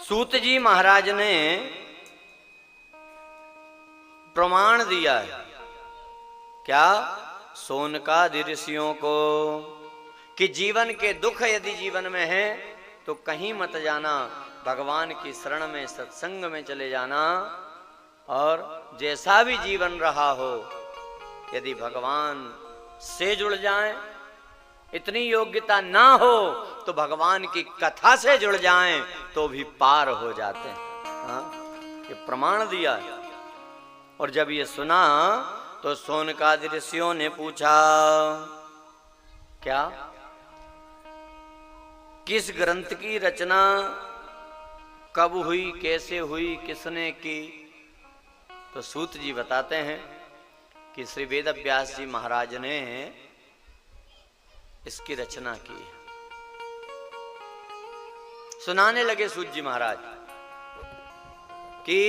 सूत जी महाराज ने प्रमाण दिया है क्या शौनकादि ऋषियों को कि जीवन के दुख यदि जीवन में है तो कहीं मत जाना, भगवान की शरण में सत्संग में चले जाना। और जैसा भी जीवन रहा हो यदि भगवान से जुड़ जाएं, इतनी योग्यता ना हो तो भगवान की कथा से जुड़ जाएं तो भी पार हो जाते हैं। हाँ, ये प्रमाण दिया है। और जब ये सुना तो शौनकादि ऋषियों ने पूछा क्या किस ग्रंथ की रचना कब हुई, कैसे हुई, किसने की? तो सूत जी बताते हैं कि श्री वेद व्यास जी महाराज ने इसकी रचना की। सुनाने लगे सूत जी महाराज कि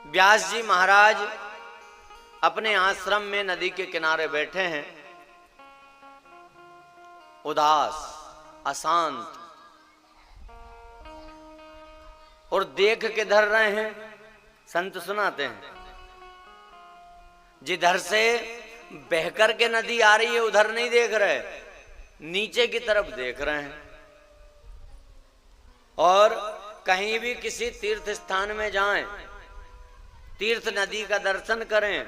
व्यास जी महाराज अपने आश्रम में नदी के किनारे बैठे हैं, उदास अशांत, और देख के धर रहे हैं। संत सुनाते हैं जिधर से बहकर के नदी आ रही है उधर नहीं देख रहे, नीचे की तरफ देख रहे हैं। और कहीं भी किसी तीर्थ स्थान में जाएं, तीर्थ नदी का दर्शन करें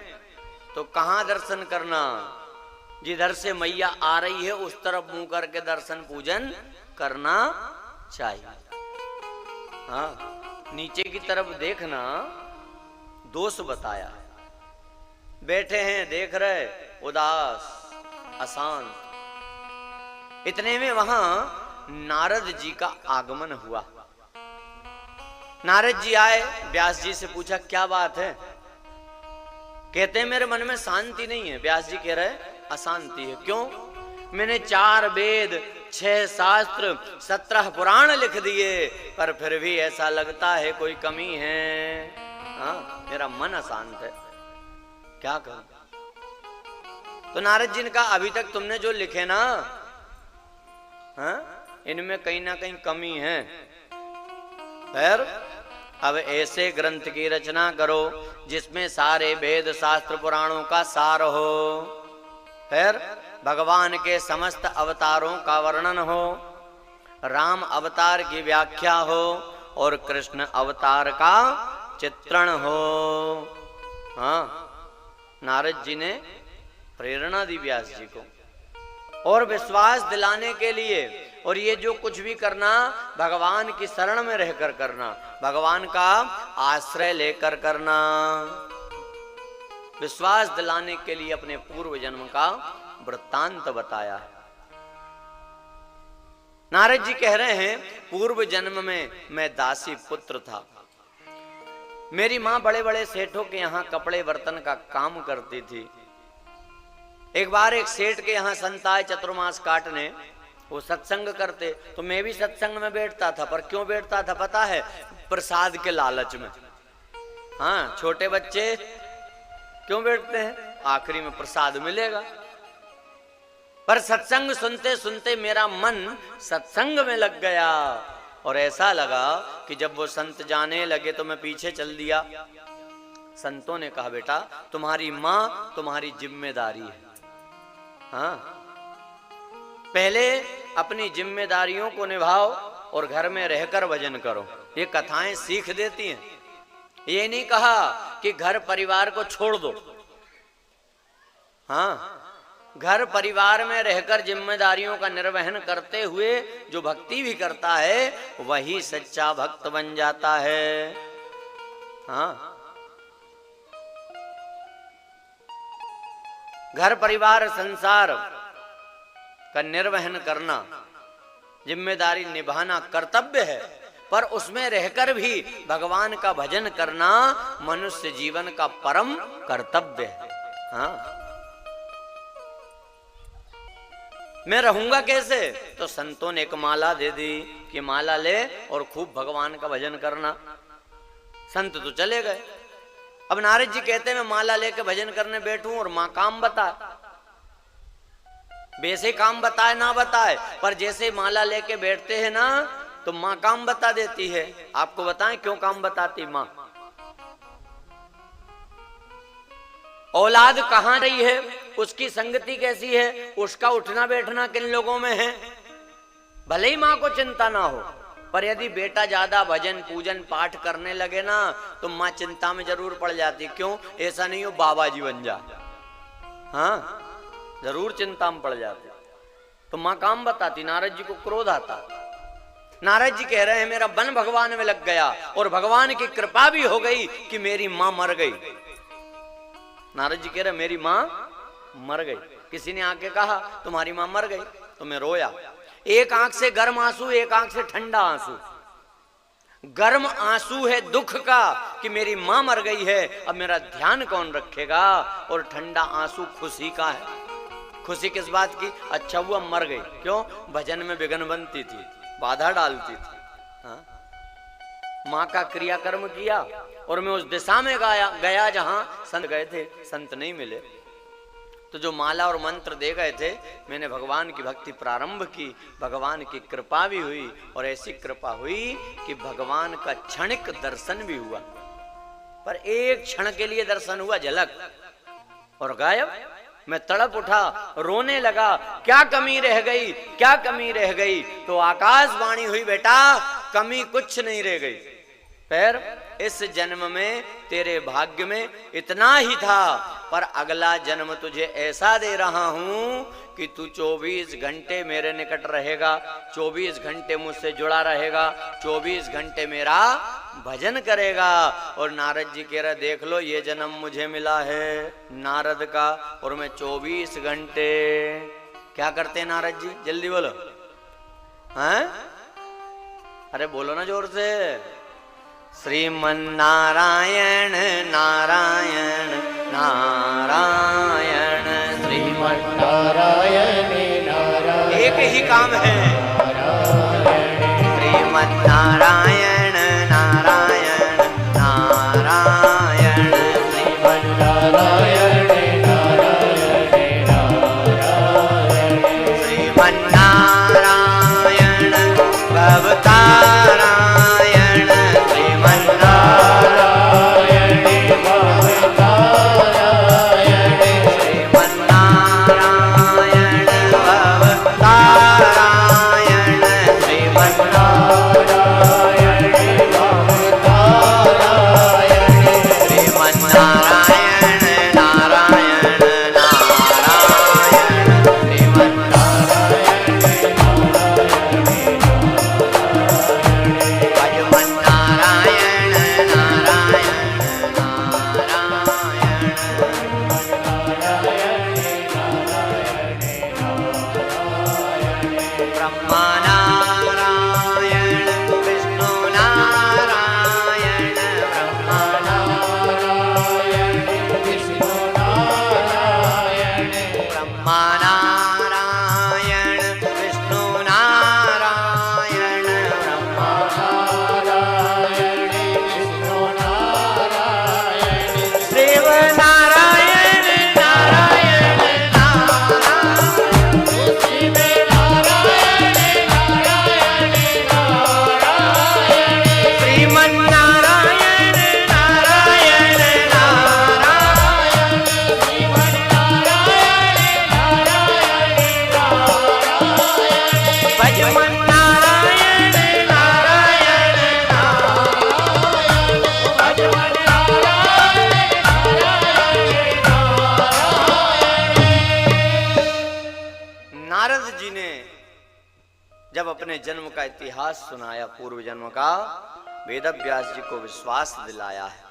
तो कहां दर्शन करना? जिधर से मैया आ रही है उस तरफ मुंह करके दर्शन पूजन करना चाहिए। हाँ, नीचे की तरफ देखना दोष बताया। बैठे हैं देख रहे, उदास अशांत। इतने में वहां नारद जी का आगमन हुआ। नारद जी आए, व्यास जी से पूछा क्या बात है? कहते हैं मेरे मन में शांति नहीं है। व्यास जी कह रहे अशांति है। क्यों? मैंने 4 वेद, 6 शास्त्र, 17 पुराण लिख दिए पर फिर भी ऐसा लगता है कोई कमी है। हाँ, मेरा मन अशांत है, क्या करूं? तो नारद जी ने कहा अभी तक तुमने जो लिखे ना, हाँ, इनमें कहीं ना कहीं कमी है। फिर अब ऐसे ग्रंथ की रचना करो जिसमें सारे वेद शास्त्र पुराणों का सार हो, फिर भगवान के समस्त अवतारों का वर्णन हो, राम अवतार की व्याख्या हो और कृष्ण अवतार का चित्रण हो। हाँ, नारद जी ने प्रेरणा दी व्यास जी को और विश्वास दिलाने के लिए। और ये जो कुछ भी करना भगवान की शरण में रहकर करना, भगवान का आश्रय लेकर करना। विश्वास दिलाने के लिए अपने पूर्व जन्म का वृत्तांत बताया है। नारद जी कह रहे हैं पूर्व जन्म में मैं दासी पुत्र था। मेरी मां बड़े बड़े सेठों के यहां कपड़े बर्तन का काम करती थी। एक बार एक सेठ के यहां संत आए चतुर्मास काटने, वो सत्संग करते तो मैं भी सत्संग में बैठता था। पर क्यों बैठता था पता है? प्रसाद के लालच में। हाँ, छोटे बच्चे क्यों बैठते हैं? आखिरी में प्रसाद मिलेगा। पर सत्संग सुनते सुनते मेरा मन सत्संग में लग गया और ऐसा लगा कि जब वो संत जाने लगे तो मैं पीछे चल दिया। संतों ने कहा बेटा तुम्हारी मां तुम्हारी जिम्मेदारी है। हाँ, पहले अपनी जिम्मेदारियों को निभाओ और घर में रहकर भजन करो। ये कथाएं सीख देती हैं। ये नहीं कहा कि घर परिवार को छोड़ दो। हाँ, घर परिवार में रहकर जिम्मेदारियों का निर्वहन करते हुए जो भक्ति भी करता है वही सच्चा भक्त बन जाता है। हाँ, घर परिवार संसार का निर्वहन करना, जिम्मेदारी निभाना कर्तव्य है, पर उसमें रहकर भी भगवान का भजन करना मनुष्य जीवन का परम कर्तव्य है। हाँ, मैं रहूंगा कैसे? तो संतों ने एक माला दे दी कि माला ले और खूब भगवान का भजन करना। संत तो चले गए। अब नारद जी कहते हैं मैं माला लेके भजन करने बैठूं और मां काम बता। वैसे काम बताए ना बताए, पर जैसे माला लेके बैठते हैं ना तो माँ काम बता देती है। आपको बताएं क्यों काम बताती माँ? औलाद कहाँ रही है, उसकी संगति कैसी है, उसका उठना बैठना किन लोगों में है, भले ही माँ को चिंता ना हो, पर यदि बेटा ज्यादा भजन पूजन पाठ करने लगे ना तो माँ चिंता में जरूर पड़ जाती। क्यों? ऐसा नहीं हो बाबा जी बन जा, हाँ जरूर चिंता में पड़ जाते। तो माँ काम बताती। नारद जी को क्रोध आता। नारद जी कह रहे हैं मेरा मन भगवान में लग गया और भगवान की कृपा भी हो गई कि मेरी माँ मर गई। नारद जी कह रहे मेरी माँ मर गई। किसी ने आके कहा तुम्हारी माँ मर गई तो मैं रोया। एक आंख से गर्म आंसू, एक आंख से ठंडा आंसू। गर्म आंसू है दुख का कि मेरी माँ मर गई है, अब मेरा ध्यान कौन रखेगा, और ठंडा आंसू खुशी का है। खुशी किस बात की? अच्छा हुआ मर गई। क्यों? भजन में विघ्न बनती थी, बाधा डालती थी। हाँ? माँ का क्रियाकर्म किया और मैं उस दिशा में गया जहां संत गए थे, संत नहीं मिले। तो जो माला और मंत्र दे गए थे, मैंने भगवान की भक्ति प्रारंभ की, भगवान की कृपा भी हुई, और ऐसी कृपा हुई कि भगवान का क्षणिक दर्शन भी हुआ। पर एक क्षण के लिए दर्शन हुआ, झलक, और गायब। मैं तड़प उठा, रोने लगा, क्या कमी रह गई, क्या कमी रह गई? तो आकाशवाणी हुई, बेटा कमी कुछ नहीं रह गई, पर इस जन्म में तेरे भाग्य में इतना ही था, पर अगला जन्म तुझे ऐसा दे रहा हूं कि तू 24 घंटे मेरे निकट रहेगा, 24 घंटे मुझसे जुड़ा रहेगा, 24 घंटे मेरा भजन करेगा। और नारद जी कह रहे देख लो ये जन्म मुझे मिला है नारद का, और मैं 24 घंटे क्या करते हैं नारद जी? जल्दी बोलो। हैं? अरे बोलो ना जोर से। श्रीमन नारायण नारायण नारायण, श्रीमन नारायण नारायण, एक ही काम है। श्रीमन नारायण नारायण नारायण, श्रीमन नारायण नारायण नारायण, श्रीमन नारायण भवतारायण, जब अपने जन्म का इतिहास सुनाया, पूर्व जन्म का, वेद व्यास जी को विश्वास दिलाया है।